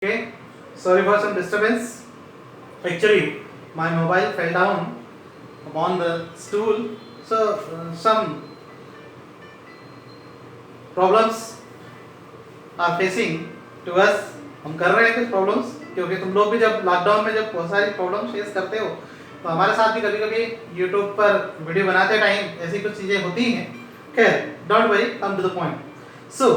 Okay, sorry for some disturbance. Actually, my mobile fell down upon the stool, so some problems are facing to us. हम कर रहे हैं कुछ problems, क्योंकि तुम लोग भी जब लॉकडाउन में जब बहुत सारी प्रॉब्लम फेस करते हो, तो हमारे साथ भी कभी कभी यूट्यूब पर वीडियो बनाते टाइम ऐसी कुछ चीज़ें होती हैं. खैर, don't worry, come to the point. So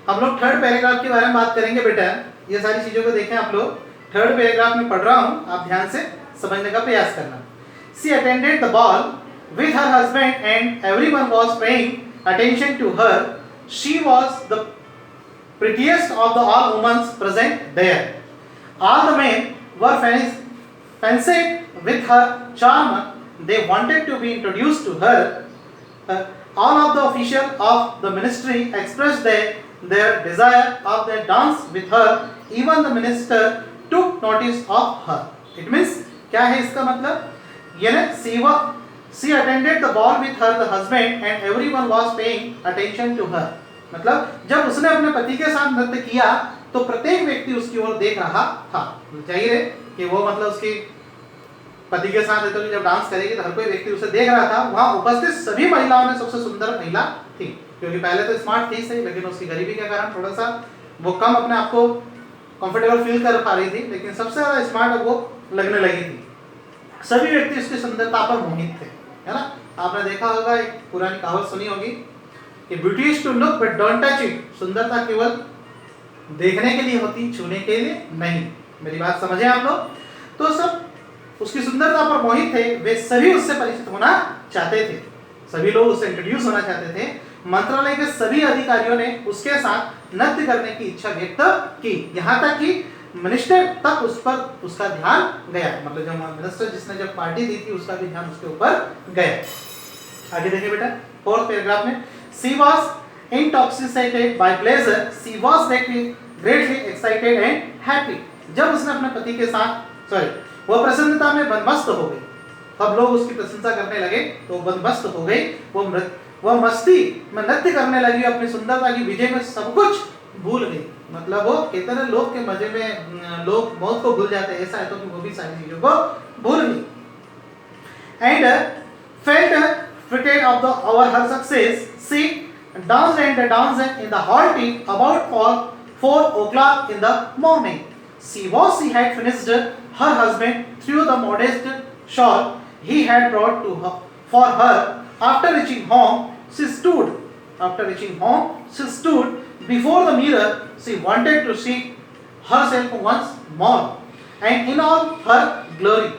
हम लोग थर्ड पैराग्राफ के बारे में बात करेंगे. बेटा, ये सारी चीज़ों को देखें आप लोग. थर्ड पैराग्राफ में पढ़ रहा हूँ, आप ध्यान से समझने का प्रयास करना. She attended the ball with her husband and everyone was paying attention to her. She was the prettiest of the all women present there. All the men were fancied with her charm. They wanted to be introduced to her. All of the officials of the ministry expressed their desire of their dance with her. Even the minister took notice of her. It means, क्या है इसका मतलब? ये ना, she attended the ball with her the husband and everyone was paying attention to her. मतलब जब उसने अपने पति के साथ नृत्य किया तो प्रत्येक व्यक्ति उसकी ओर देख रहा था. जाहिर है कि वो मतलब उसकी पति के साथ तो जब डांस करेगी तो हर कोई व्यक्ति उसे देख रहा था. वहां उपस्थित सभी महिलाओं में सबसे सुंदर महिला थी, क्योंकि पहले तो स्मार्ट थी सही, लेकिन उसकी गरीबी के कारण थोड़ा सा वो कम अपने आप को कंफर्टेबल फील कर पा रही थी, लेकिन सबसे ज्यादा स्मार्ट वो लगने लगी थी. सभी व्यक्ति उसकी सुंदरता पर मोहित थे, है ना. आपने देखा होगा, एक पुरानी कहावत सुनी होगी कि beauty is to look but don't touch it. सुंदरता केवल देखने के लिए होती, छूने के लिए नहीं. मेरी बात समझे आप लोग? तो सब उसकी सुंदरता पर मोहित थे. वे सभी उससे परिचित होना चाहते थे, सभी लोग उससे इंट्रोड्यूस होना चाहते थे. मंत्रालय के सभी अधिकारियों ने उसके साथ नृत्य करने की इच्छा व्यक्त की. यहाँ तक कि मिनिस्टर तक उस पर उसका ध्यान गया. मतलब जब मिनिस्टर जिसने जब पार्टी दी थी उसका भी ध्यान उसके ऊपर गया. आगे देखिए बेटा, फोर्थ पैराग्राफ में. She was intoxicated by pleasure. She was greatly excited and happy. जब उसने अपने पति के साथ वो प्रसन्नता में बनमस्त हो गई. सब लोग उसकी प्रशंसा करने लगे तो वो बनमस्त हो गई. वो मस्ती में नृत्य करने लगी. अपनी सुंदरता की विजय में सब कुछ भूल गई. मतलब वो कहते हैं लोग के मजे में लोग मौत को भूल जाते हैं, ऐसा है तो कि वो भी सारी चीजों को भूल गई. And felt fitted of her success. She danced and danced in the hall tea about 4 o'clock in the morning. She had finished. Her husband threw the modest shawl he had brought to her for her. After reaching home, she stood before the mirror. She wanted to see herself once more, and in all her glory.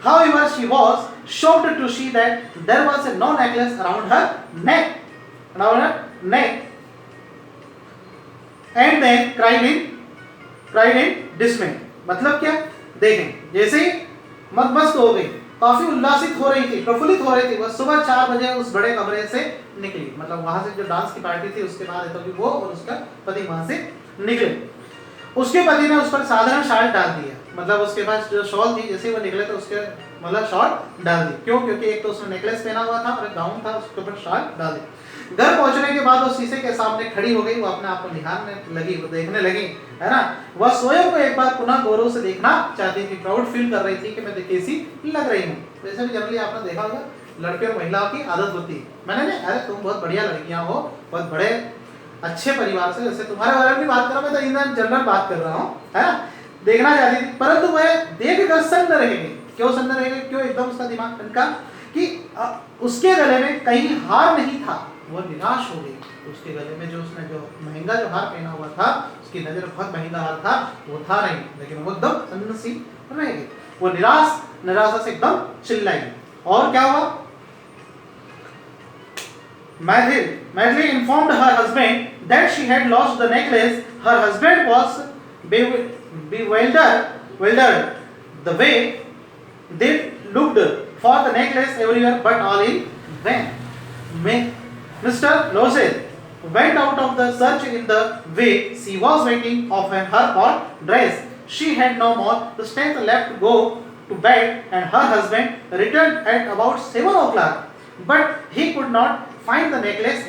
However, she was shocked to see that there was no necklace around her neck. And then cried in dismay. मतलब क्या? देखें, जैसे ही मस्त हो गई, काफी उल्लासित हो रही थी, प्रफुल्लित हो रही थी. वह सुबह 4 बजे उस बड़े कमरे से निकली. मतलब वहां से जो डांस की पार्टी थी उसके बाद है तो वो और उसका पति वहां से निकले. उसके पति ने उस पर साधारण शॉल डाल दिया. मतलब उसके पास जो शॉल थी, जैसे वो निकले तो उसके मतलब शॉल डाल दी. क्यों? क्योंकि एक तो उसने नेकलेस पहना हुआ था और एक गाउन था, उसके ऊपर शॉल डाल दी. घर पहुंचने के बाद वो शीशे के सामने खड़ी हो गई. वो अपने आप को निहारने लगी, वो देखने लगी, है ना. वह स्वयं को एक बार पुनः गौरव से देखना चाहती थी. प्राउड फील कर रही थी कि मैं कैसी लग रही हूँ. वैसे भी जनरली आपने देखा होगा लड़के और महिलाओं की आदत होती है. मैंने नहीं, अरे तुम बहुत बढ़िया लड़कियां हो, बहुत बड़े अच्छे परिवार से, जैसे तुम्हारे बारे में बात कर रहा हूँ, मैं तो इन जनरल बात कर रहा हूँ, है ना. देखना चाहती थी, परंतु वह देख कर सन्न रह गई. क्यों सन्न रह गई? क्यों एकदम उसका दिमाग ठनका कि उसके गले में कहीं हार नहीं था. वो निराश हो गई. उसके गले में जो उसने जो महंगा जो हार पहना हुआ था, उसकी नजर बहुत महंगा हार था, वो था नहीं, लेकिन वो एकदम सन्न सी रह गई. वो निराशा से एकदम चिल्लाई. और क्या हुआ? Madly informed her husband that she had lost the necklace. Her husband was bewildered the way they looked for the necklace everywhere, but all in vain. Mr. Losel went out of the search in the way she was waiting of her hot dress. She had no more the strength left to go to bed, and her husband returned at about 7 o'clock. But he could not find the necklace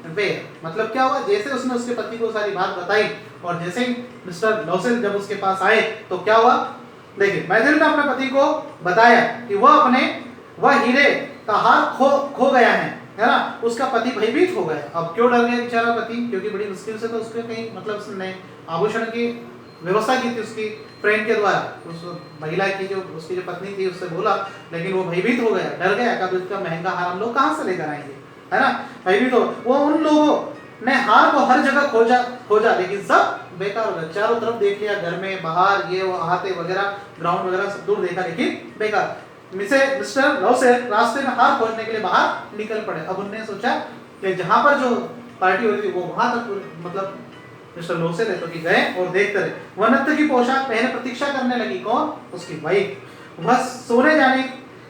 where, मतलब क्या हुआ, जैसे उसने उसके पति को सारी बात बताई और जैसे ही मिस्टर लॉसेल जब उसके पास आए तो क्या हुआ, देखिए मैथिल्डा ने अपने पति को बताया कि वह हीरे का हार खो गया है ना। उसका पति भयभीत हो गया। अब क्यों डर गया बेचारा पति, क्योंकि बड़ी मुश्किल से तो उसके कहीं मतलब उसने आभूषण की व्यवस्था की थी उसकी फ्रेंड के द्वारा, उस महिला की जो उसकी जो पत्नी थी उससे बोला, लेकिन वो भयभीत हो गया, डर गया, कब इसका महंगा हार हम लोग कहाँ से लेकर आएंगे, है ना। भयभीत हो वो, उन लोगों ने हार को हर जगह खोजा लेकिन सब बेकार हो गया। चारों तरफ देख लिया, घर में बाहर ये वो हाथे वगैरह ग्राउंड वगैरह सब दूर देखा लेकिन बेकार। मिस्टर लॉसेल रास्ते में हार खोजने के लिए बाहर निकल पड़े। अब उन्होंने सोचा कि जहां पर जो पार्टी हो रही थी वो वहां तक मतलब मिस्टर लॉसेल है तो कि गए और देखते रहे। वह नृत्य की पोशाक पहने प्रतीक्षा करने लगी, कौन, उसकी वाइफ। वह सोने जाने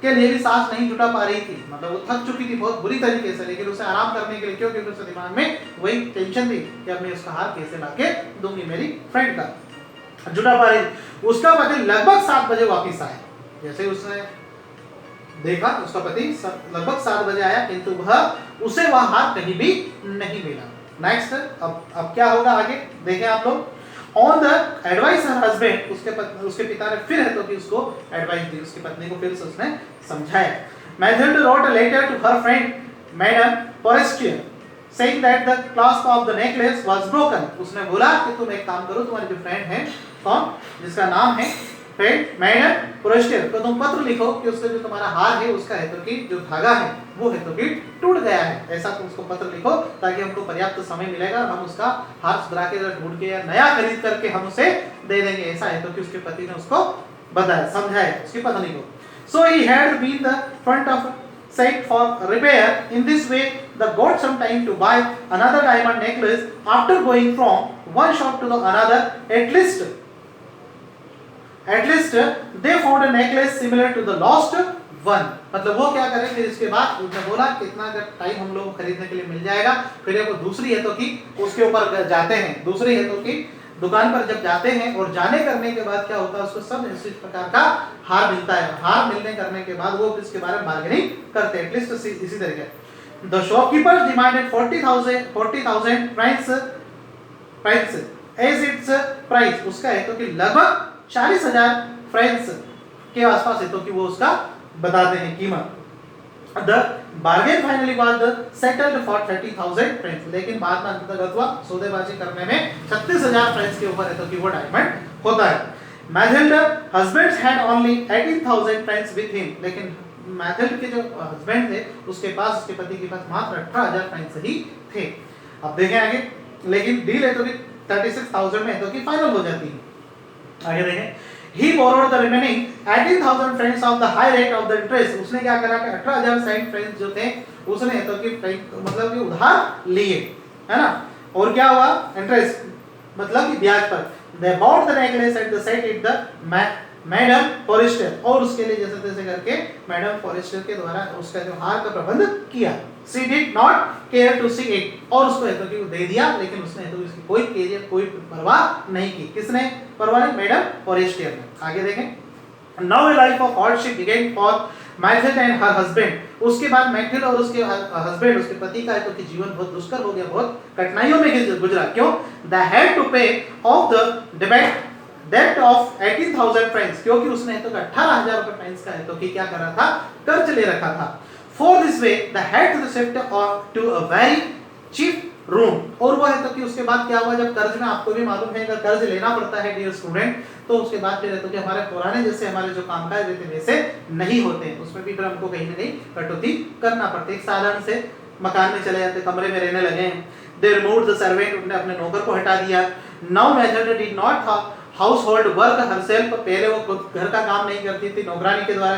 के लिए भी सांस नहीं जुटा पा रही थी, मतलब वो थक चुकी थी बहुत बुरी तरीके से, लेकिन उसे आराम करने के लिए, क्यों, क्योंकि उसके दिमाग में वही टेंशन थी कि अब मैं उसका हार कैसे लाके दूंगी मेरी फ्रेंड का, जुटा पा रही। उसका पति लगभग 7 बजे वापस आया। जैसे उसने देखा उसका पति लगभग 7 बजे आया, किंतु उसे वह हार कहीं भी नहीं मिला। नेक्स्ट, अब क्या होगा आगे देखें आप लोग। On the advice her husband, उसके पिता ने फिर है तो कि उसको एडवाइस दी, उसकी पत्नी को फिर से उसने समझाया। Mathilda wrote a letter to her friend madam Forestier saying that the clasp of the necklace was broken. उसने बोला कि तुम एक काम करो, तुम्हारी जो फ्रेंड है, कौन, जिसका नाम है फ्रेंड मैडम फॉरेस्टियर, तो तुम पत्र लिखो कि उससे जो तुम्हारा हार है उसका है तो कि जो धागा है वो है तो कि टूट गया है, ऐसा तुम उसको पत्र लिखो ताकि हमको पर्याप्त समय मिलेगा, हम उसका हार सुधरा के ढूंढ के या नया खरीद करके हम उसे दे देंगे। ऐसा है तो कि उसके पति ने उसको बताया, समझाया उसकी पत्नी को। So he had been the front of set for repair. In this way, they got some time to buy another diamond necklace. After going from one shop to the another, at least they found a necklace similar to the lost one. मतलब वो क्या करें, फिर इसके बाद उसने बोला कितना टाइम हम लोग खरीदने के लिए मिल जाएगा। फिर वो दूसरी है तो कि उसके ऊपर जाते हैं, दूसरी है तो कि दुकान पर जब जाते हैं और जाने करने के बाद क्या होता है, उसको सब इस प्रकार का हार मिलता है। हार मिलने करने के बाद वो इसके बारे में बार्गेनिंग करते हैं, एटलीस्ट इसी तरीके। The shopkeeper demanded 40,000 francs as it's price. उसका है तो कि लगभग 40,000 फ्रैंक्स के आसपास है तो कि वो उसका बताते हैं कीमत। The bargain finally was settled for 30,000 francs, लेकिन बाद में अंततः हुआ सौदेबाजी करने में 36,000 फ्रेंच के ऊपर है तो कि वो डायमंड होता है। Mathilda husband's had only 18,000 francs with him, लेकिन मैथिल्ड के जो हस्बैंड थे उसके पास, उसके पति के पास मात्र 18,000 फ्रेंच ही थे। अब देखें आगे, लेकिन डील है तो कि 36,000 में है तो कि फाइनल हो जाती है। आगे देखें, he borrowed the remaining 18,000 francs of the high rate of the interest. उसने क्या करा कि 18,000 फ्रेंच जो थे उसने तो कि मतलब कि उधार लिए, है ना, और क्या हुआ, इंटरेस्ट मतलब कि ब्याज पर। they bought the necklace and the set it the madam Forestier, और उसके लिए जैसे तैसे करके मैडम फॉरेस्टर के द्वारा उसका जो हार का प्रबंध किया। She did not care to see it, और उसको है तो कि दे दिया, लेकिन उसने तो इसकी कोई परवाह नहीं की। किसने परवाह नहीं, मैडम फॉरेस्टर ने। आगे देखें। Now a life of hardship began for Mathilde and her husband. उसके बाद मैथिल्ड और उसके हस्बैंड, उसके पति का है तो कि जीवन बहुत दुष्कर हो गया, बहुत कठिनाइयों में गुजरा। क्यों? They had to pay off the डेब्ट ऑफ 18,000 फ्रैंक्स, क्योंकि उसने तो 18,000 रुपए फ्रैंक्स का है तो कि क्या कर रहा था, कर्ज ले रखा था। For this way the had to shift to a very cheap room, और वो है तो कि उसके बाद क्या हुआ, जब कर्ज में आपको भी मालूम है अगर कर्ज लेना पड़ता है डियर स्टूडेंट, तो उसके बाद फिर तो कि हमारे पुराने जैसे हमारे जो कामकाज रहते वैसे नहीं होते हैं, उसमें भी फिर हमको कहीं ना कहीं कटौती करना पड़ती है। एक साधारण से मकान में चले जाते, कमरे में रहने लगे हैं। दे रिमूव्ड द सर्वेंट, उन्होंने अपने नौकर को हटा दिया। Now Mathilde did not house hold work herself, पहले वो खुद घर का काम नहीं करती थी, नौकरानी के द्वारा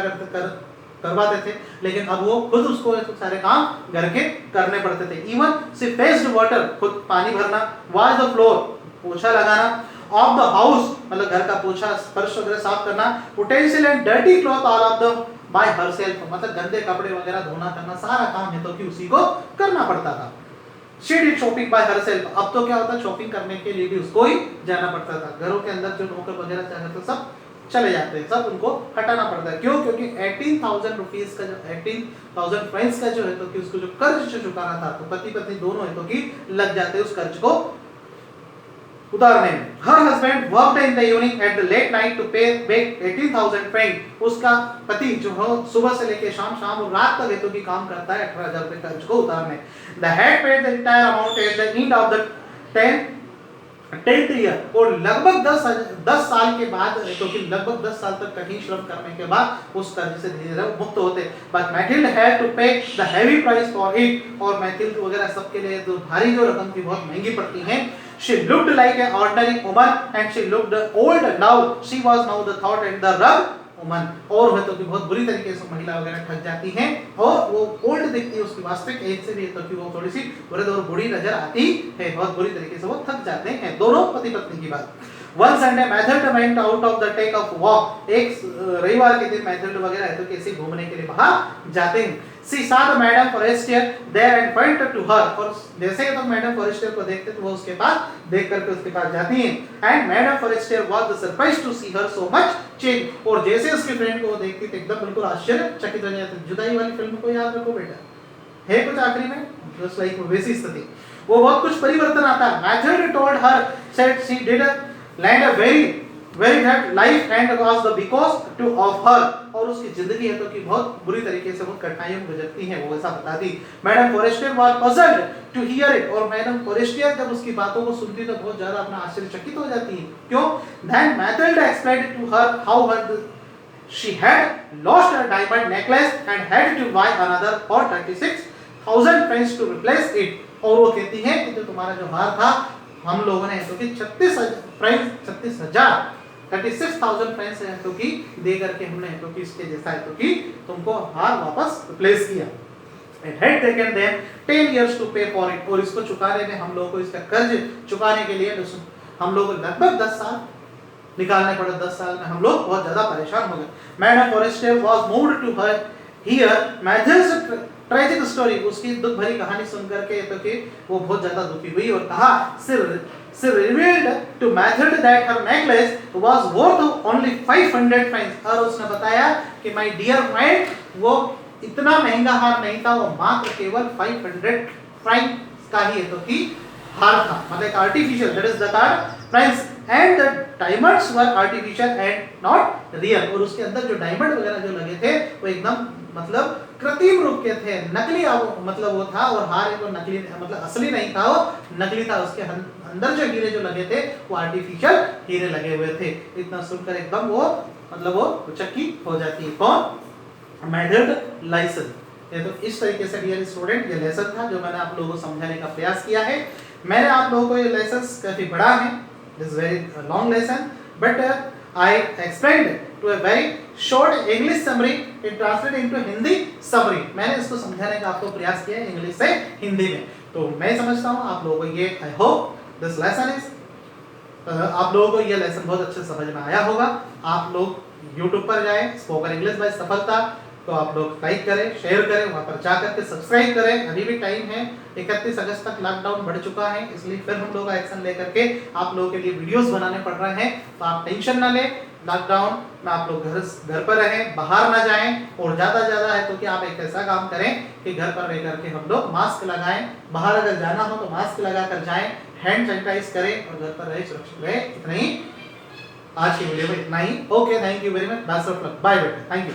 करवाते थे, लेकिन अब वो खुद उसको सारे काम घर के करने पड़ते थे। इवन शी फेस्ड वाटर, खुद पानी भरना, वॉश द फ्लोर, पोछा लगाना, ऑफ द हाउस मतलब घर का पोछा फर्श वगैरह साफ करना, utensil and dirty cloth all of the by herself, मतलब गंदे कपड़े वगैरह धोना करना, सारा काम है तो कि उसी को करना पड़ता था। She did shopping by herself, अब तो क्या होता है, शॉपिंग करने के लिए भी उसको ही जाना पड़ता था। घरों के अंदर जो नौकर वगैरह चाहते थे सब चले जाते हैं, सब उनको हटाना पड़ता है। क्यों? क्योंकि 18,000 रुपीस का जो 18,000 फ्रैंक्स का जो है तो कि उसको जो कर्ज जो चुकाना था, तो पति पत्नी दोनों है तो कि लग जाते हैं उस कर्ज को उतारने में। Her husband worked in the evening at the late night to pay back 18,000 franc. उसका पति जो हो सुबह से लेकर शाम और रात तक है तो कि काम करता है 18,000 रुपए कर्ज को उतारने। The had paid the entire amount at the end of the 10th year, और लगभग 10 साल के बाद, क्योंकि लगभग 10 साल तक कठिन श्रम करने के बाद उस कर्ज से धीरे धीरे मुक्त होते। बट मैथिल्ड हैड टू पे the heavy price for it, और मैथिल्ड वगैरह सबके लिए जो भारी जो रकम थी बहुत महंगी पड़ती है। She looked like an ordinary woman and she looked old now. She was now the thought and the rug woman. और वह तो कि बहुत बुरी तरीके से महिला वगैरह ठग जाती हैं और वो ओल्ड दिखती है, उसकी वास्तविक एज से भी तो कि वो थोड़ी सी वृद्ध और बूढ़ी नजर आती है, बहुत बुरी तरीके से वो थक जाते हैं। दोनों पति पत्नी की बात। One Sunday Mathilde went out of the take of walk. एक रविवार के दिन मैथिल्ड वगैरह है तो कैसे घूमने के लिए बाहर जाते हैं। She saw the Madam Forestier there and pointed to her. और जैसे ही तो मैडम फॉरेस्टियर को देखते तो वो उसके पास देख करके उसके पास जाती हैं। And Madam Forestier was surprised to see her so much change. और जैसे उसके फ्रेंड को वो देखती तो एकदम बिल्कुल आश्चर्यचकित हो जाती। जुदाई वाली फिल्म को याद रखो बेटा, है कुछ आखिरी में just like वैसी स्थिति, वो बहुत कुछ परिवर्तन आता है। Mathilde told her said she did land a very bad life and was the because to of her, और उसकी जिंदगी है तो कि बहुत बुरी तरीके से वो कठिनाइयों में गुजरती है, वो ऐसा बताती। Madam Forestier was puzzled to hear it, और मैडम फॉरेस्टियर जब उसकी बातों को सुनती तो बहुत ज्यादा अपना आश्चर्यचकित हो जाती है। क्यों? Then Mathilde explained to her how she had lost her diamond necklace and had to buy another for 36,000 francs to replace it, और वो कहती है कि जो तुम्हारा जो हार था हम लोगों ने तो कि 36,000 फ्रैंक्स है तो कि दे करके हमने तो कि इसके जैसा है तो कि तुमको हार वापस रिप्लेस किया। It had taken them 10 years to pay for it, और इसको चुकाने में हम लोगों को इसका कर्ज चुकाने के लिए हम लोग लगभग 10 साल निकालने पड़े। 10 साल में हम लोग बहुत ज्यादा परेशान हो गए। Madam Forestier was moved to her here Mathilde's tragic story, उसकी दुख भरी कहानी सुन करके तो कि वो बहुत ज्यादा दुखी हुई और कहा she revealed to Mathilde that her necklace was worth only 500 francs, और उसने बताया कि my dear friend वो इतना महंगा हार नहीं था, वो मात्र केवल 500 फ्रैंक का ही है तो कि हार था, मतलब artificial, that is the price and the diamonds were artificial and not real, और उसके अंदर जो डायमंड वगैरह जो लगे थे वो एकदम मतलब कृत्रिम रूप के थे, नकली मतलब वो था, और हार को नकली मतलब असली नहीं था, वो नकली था। उसके अंदर जो हीरे जो लगे थे वो आर्टिफिशियल हीरे लगे हुए थे। इतना सुनकर एकदम वो मतलब वो चक्की हो जाती है। कौन? Mathilde licence. ये तो इस तरीके से डियर स्टूडेंट ये लेसन था जो मैंने आप लोगों को समझाने का प्रयास किया है। मैंने आप लोगों को ये लेसन काफी बड़ा है, this very long lesson, but I explained to a very short English summary, it translated into Hindi summary. मैंने इसको समझाने का आपको प्रयास किया है इंग्लिश से हिंदी में। तो मैं समझता हूँ आप लोगों को ये I hope this lesson is आप लोगों को ये लेसन बहुत अच्छे समझ में आया होगा। आप लोग YouTube पर जाएं, स्पोकन इंग्लिश बाय सफलता, तो आप लोग लाइक करें, शेयर करें, वहाँ पर जा करके सब्सक्राइब करें। अभी भी टाइम है, 31 अगस्त तक लॉकडाउन बढ़ चुका है, इसलिए फिर हम लोग एक्शन लेकर के आप लोगों के लिए वीडियोस बनाने पड़ रहे हैं। तो आप टेंशन ना लें, लॉकडाउन में आप लोग घर पर रहें, बाहर ना जाएं, और ज़्यादा है तो कि आप एक ऐसा काम करें कि घर पर रह करके हम लोग मास्क लगाएं, बाहर अगर जाना हो तो मास्क लगा कर जाएं, हैंड सैनिटाइज करें और घर पर रहे, सुरक्षित रहे। इतना ही आज की वीडियो में, इतना ही। Okay, thank you very much, best of luck, bye बेटा, थैंक यू।